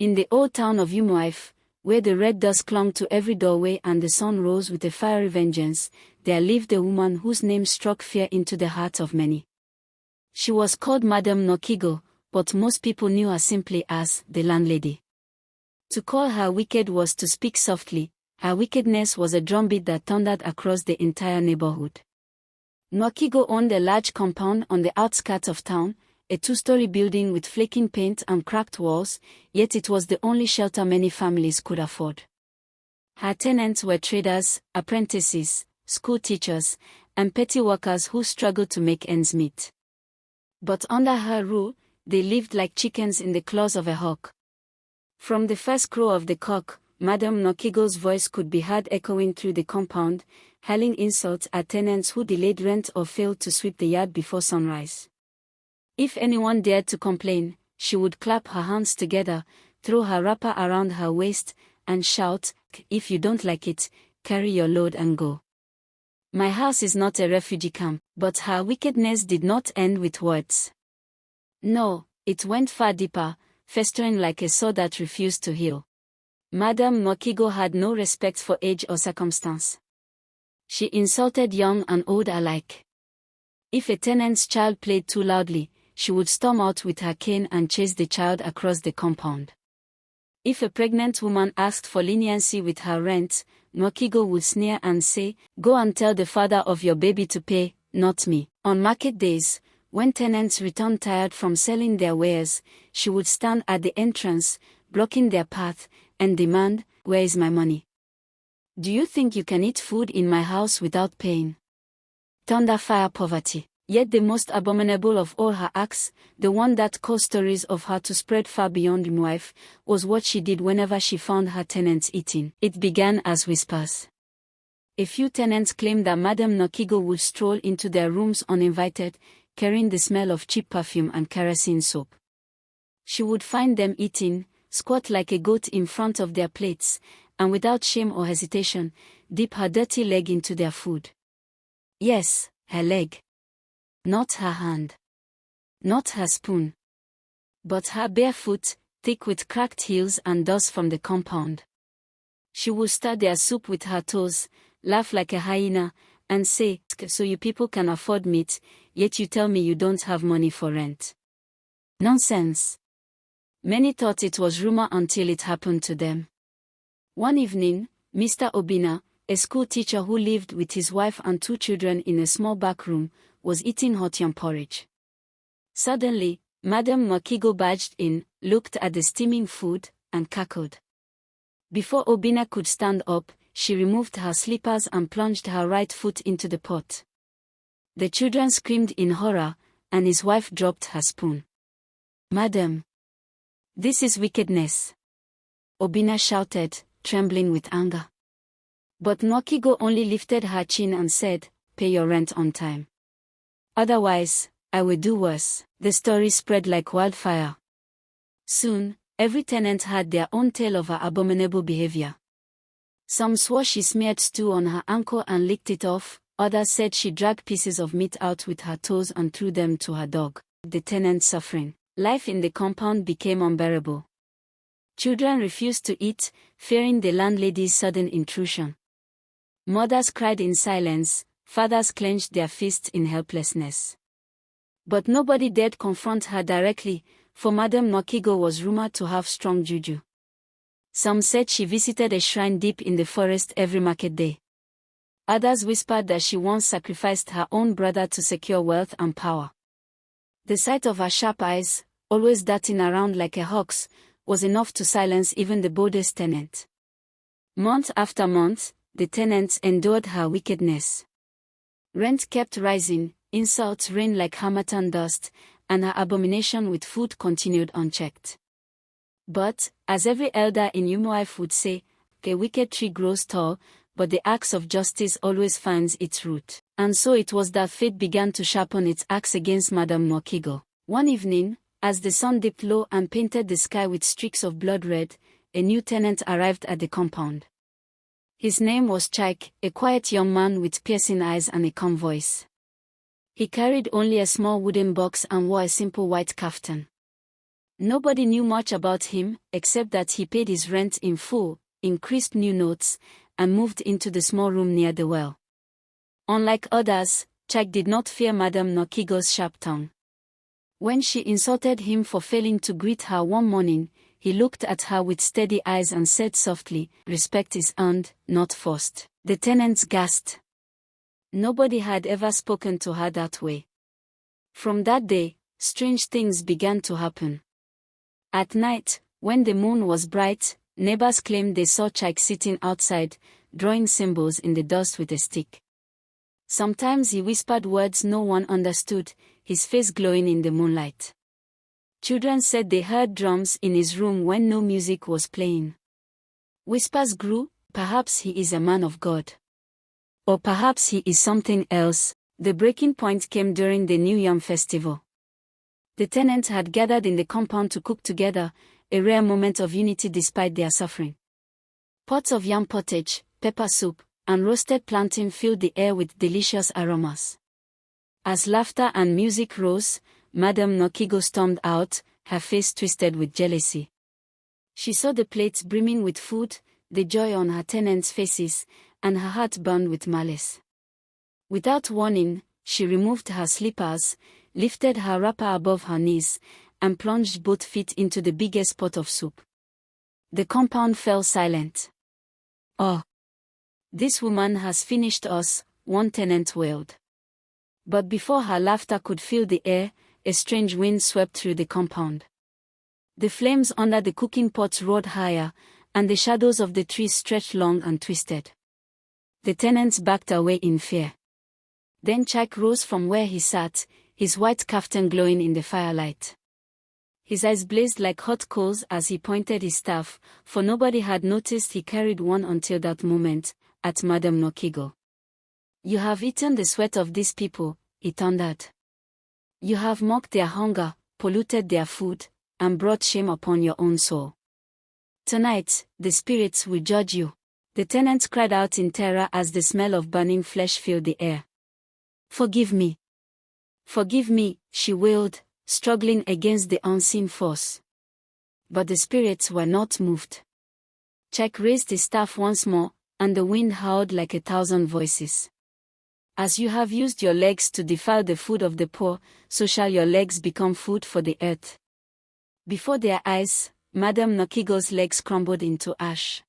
In the old town of Umuif, where the red dust clung to every doorway and the sun rose with a fiery vengeance, there lived a woman whose name struck fear into the hearts of many. She was called Madame Nokigo, but most people knew her simply as the landlady. To call her wicked was to speak softly. Her wickedness was a drumbeat that thundered across the entire neighborhood. Nokigo owned a large compound on the outskirts of town, a two-story building with flaking paint and cracked walls, yet it was the only shelter many families could afford. Her tenants were traders, apprentices, school teachers, and petty workers who struggled to make ends meet. But under her rule, they lived like chickens in the claws of a hawk. From the first crow of the cock, Madame Nokigo's voice could be heard echoing through the compound, hurling insults at tenants who delayed rent or failed to sweep the yard before sunrise. If anyone dared to complain, she would clap her hands together, throw her wrapper around her waist, and shout, "If you don't like it, carry your load and go." My house is not a refugee camp, but her wickedness did not end with words. No, it went far deeper, festering like a sore that refused to heal. Madame Nokigo had no respect for age or circumstance. She insulted young and old alike. If a tenant's child played too loudly, she would storm out with her cane and chase the child across the compound. If a pregnant woman asked for leniency with her rent, Nokigo would sneer and say, "Go and tell the father of your baby to pay, not me." On market days, when tenants returned tired from selling their wares, she would stand at the entrance, blocking their path, and demand, "Where is my money? Do you think you can eat food in my house without paying?" Thunder fire poverty. Yet the most abominable of all her acts, the one that caused stories of her to spread far beyond Umuif, was what she did whenever she found her tenants eating. It began as whispers. A few tenants claimed that Madame Nokigo would stroll into their rooms uninvited, carrying the smell of cheap perfume and kerosene soap. She would find them eating, squat like a goat in front of their plates, and without shame or hesitation, dip her dirty leg into their food. Yes, her leg. Not her hand. Not her spoon. But her bare foot, thick with cracked heels and dust from the compound. She would stir their soup with her toes, laugh like a hyena, and say, "So you people can afford meat, yet you tell me you don't have money for rent." Nonsense. Many thought it was rumor until it happened to them. One evening, Mr. Obina, a school teacher who lived with his wife and 2 children in a small back room, was eating hot yam porridge. Suddenly, Madame Nokigo barged in, looked at the steaming food, and cackled. Before Obina could stand up, she removed her slippers and plunged her right foot into the pot. The children screamed in horror, and his wife dropped her spoon. "Madam, this is wickedness," Obina shouted, trembling with anger. But Nokigo only lifted her chin and said, "Pay your rent on time. Otherwise, I will do worse." The story spread like wildfire. Soon, every tenant had their own tale of her abominable behavior. Some swore she smeared stew on her ankle and licked it off, others said she dragged pieces of meat out with her toes and threw them to her dog. The tenants suffering. Life in the compound became unbearable. Children refused to eat, fearing the landlady's sudden intrusion. Mothers cried in silence, fathers clenched their fists in helplessness. But nobody dared confront her directly, for Madame Nokigo was rumored to have strong juju. Some said she visited a shrine deep in the forest every market day. Others whispered that she once sacrificed her own brother to secure wealth and power. The sight of her sharp eyes, always darting around like a hawk's, was enough to silence even the boldest tenant. Month after month, the tenants endured her wickedness. Rent kept rising, insults rained like harmattan dust, and her abomination with food continued unchecked. But, as every elder in Umuif would say, a wicked tree grows tall, but the axe of justice always finds its root. And so it was that fate began to sharpen its axe against Madame Nokigo. One evening, as the sun dipped low and painted the sky with streaks of blood red, a new tenant arrived at the compound. His name was Chaik, a quiet young man with piercing eyes and a calm voice. He carried only a small wooden box and wore a simple white kaftan. Nobody knew much about him, except that he paid his rent in full, increased new notes, and moved into the small room near the well. Unlike others, Jack did not fear Madame Nokigo's sharp tongue. When she insulted him for failing to greet her one morning, he looked at her with steady eyes and said softly, "Respect is earned, not forced." The tenants gasped. Nobody had ever spoken to her that way. From that day, strange things began to happen. At night, when the moon was bright, neighbors claimed they saw Jack sitting outside, drawing symbols in the dust with a stick. Sometimes he whispered words no one understood, his face glowing in the moonlight. Children said they heard drums in his room when no music was playing. Whispers grew, perhaps he is a man of God. Or perhaps he is something else. The breaking point came during the New Yam festival. The tenants had gathered in the compound to cook together, a rare moment of unity despite their suffering. Pots of yam pottage, pepper soup, and roasted plantain filled the air with delicious aromas. As laughter and music rose, Madame Nokigo stormed out, her face twisted with jealousy. She saw the plates brimming with food, the joy on her tenants' faces, and her heart burned with malice. Without warning, she removed her slippers, lifted her wrapper above her knees, and plunged both feet into the biggest pot of soup. The compound fell silent. "Oh, this woman has finished us," one tenant wailed. But before her laughter could fill the air, a strange wind swept through the compound. The flames under the cooking pots roared higher, and the shadows of the trees stretched long and twisted. The tenants backed away in fear. Then Jack rose from where he sat, his white kaftan glowing in the firelight. His eyes blazed like hot coals as he pointed his staff, for nobody had noticed he carried one until that moment, at Madame Nokigo. "You have eaten the sweat of these people," he thundered. "You have mocked their hunger, polluted their food, and brought shame upon your own soul. Tonight, the spirits will judge you." The tenants cried out in terror as the smell of burning flesh filled the air. "Forgive me. Forgive me," she wailed, struggling against the unseen force. But the spirits were not moved. Jack raised his staff once more, and the wind howled like 1,000 voices. "As you have used your legs to defile the food of the poor, so shall your legs become food for the earth." Before their eyes, Madame Nokigo's legs crumbled into ash.